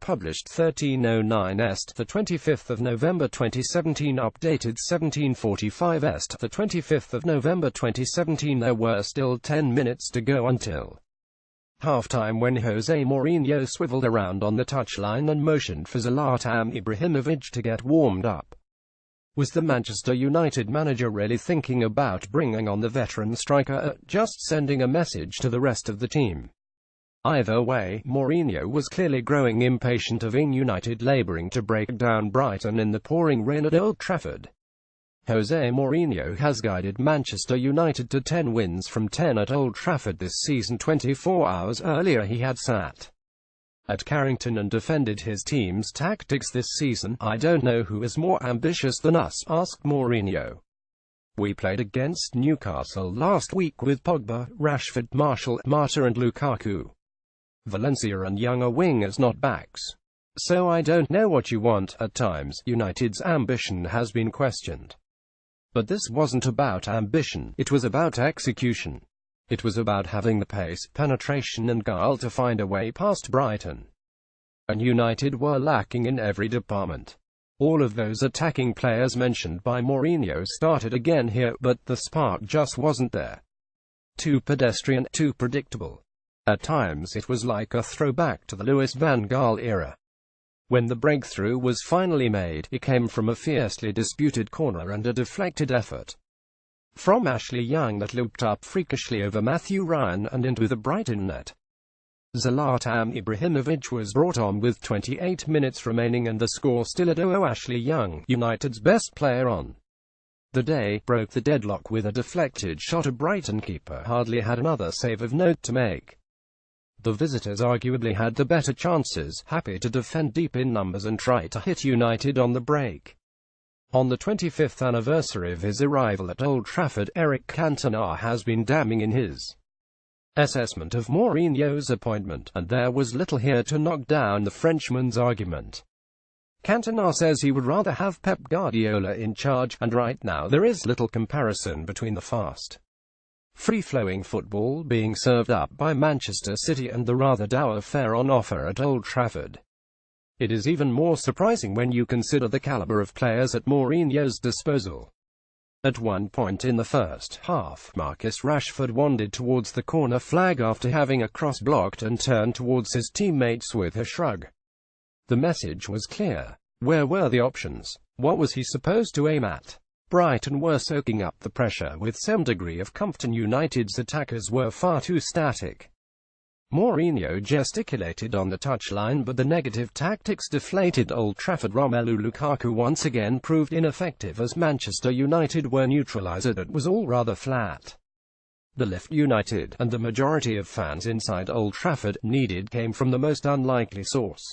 published 1309 est, the 25th of November 2017, updated 1745 est, the 25th of November 2017. There were still 10 minutes to go until halftime when Jose Mourinho swiveled around on the touchline and motioned for Zlatan Ibrahimovic to get warmed up. Was the Manchester United manager really thinking about bringing on the veteran striker, or just sending a message to the rest of the team? Either way, Mourinho was clearly growing impatient of United labouring to break down Brighton in the pouring rain at Old Trafford. Jose Mourinho has guided Manchester United to 10 wins from 10 at Old Trafford this season. 24 hours earlier he had sat at Carrington and defended his team's tactics this season. "I don't know who is more ambitious than us," asked Mourinho. "We played against Newcastle last week with Pogba, Rashford, Martial, Mata and Lukaku. Valencia and Young are wingers, not backs. So I don't know what you want." At times, United's ambition has been questioned. But this wasn't about ambition, it was about execution. It was about having the pace, penetration and guile to find a way past Brighton. And United were lacking in every department. All of those attacking players mentioned by Mourinho started again here, but the spark just wasn't there. Too pedestrian, too predictable. At times it was like a throwback to the Louis van Gaal era. When the breakthrough was finally made, it came from a fiercely disputed corner and a deflected effort from Ashley Young that looped up freakishly over Matthew Ryan and into the Brighton net. Zlatan Ibrahimovic was brought on with 28 minutes remaining and the score still at 0. Ashley Young, United's best player on the day, broke the deadlock with a deflected shot. A Brighton keeper hardly had another save of note to make. The visitors arguably had the better chances, happy to defend deep in numbers and try to hit United on the break. On the 25th anniversary of his arrival at Old Trafford, Eric Cantona has been damning in his assessment of Mourinho's appointment, and there was little here to knock down the Frenchman's argument. Cantona says he would rather have Pep Guardiola in charge, and right now there is little comparison between the fast, free-flowing football being served up by Manchester City and the rather dour fare on offer at Old Trafford. It is even more surprising when you consider the calibre of players at Mourinho's disposal. At one point in the first half, Marcus Rashford wandered towards the corner flag after having a cross blocked and turned towards his teammates with a shrug. The message was clear. Where were the options? What was he supposed to aim at? Brighton were soaking up the pressure with some degree of comfort and United's attackers were far too static. Mourinho gesticulated on the touchline, but the negative tactics deflated Old Trafford. Romelu Lukaku once again proved ineffective as Manchester United were neutralised. It was all rather flat. The lift United, and the majority of fans inside Old Trafford, needed came from the most unlikely source.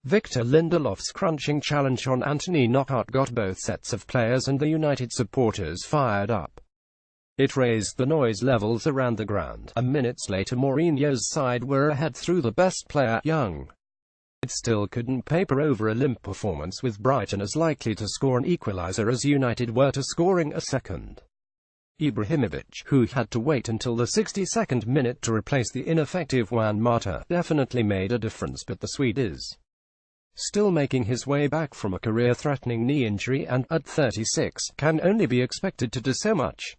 Victor Lindelof's crunching challenge on Anthony Knockaert got both sets of players and the United supporters fired up. It raised the noise levels around the ground. Minutes later Mourinho's side were ahead through the best player, Young. It still couldn't paper over a limp performance, with Brighton as likely to score an equaliser as United were to scoring a second. Ibrahimovic, who had to wait until the 62nd minute to replace the ineffective Juan Mata, definitely made a difference, but the Swede is still making his way back from a career-threatening knee injury and, at 36, can only be expected to do so much.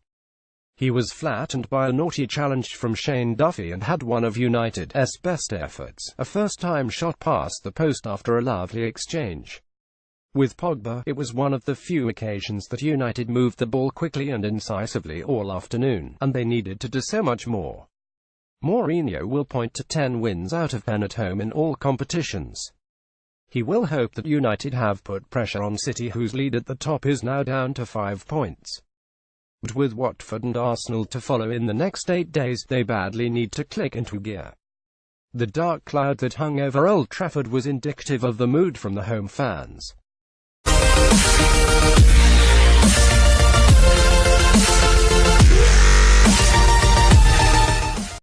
He was flattened by a naughty challenge from Shane Duffy and had one of United's best efforts, a first-time shot past the post after a lovely exchange with Pogba. It was one of the few occasions that United moved the ball quickly and incisively all afternoon, and they needed to do so much more. Mourinho will point to 10 wins out of 10 at home in all competitions. He will hope that United have put pressure on City, whose lead at the top is now down to 5 points. But with Watford and Arsenal to follow in the next 8 days, they badly need to click into gear. The dark cloud that hung over Old Trafford was indicative of the mood from the home fans.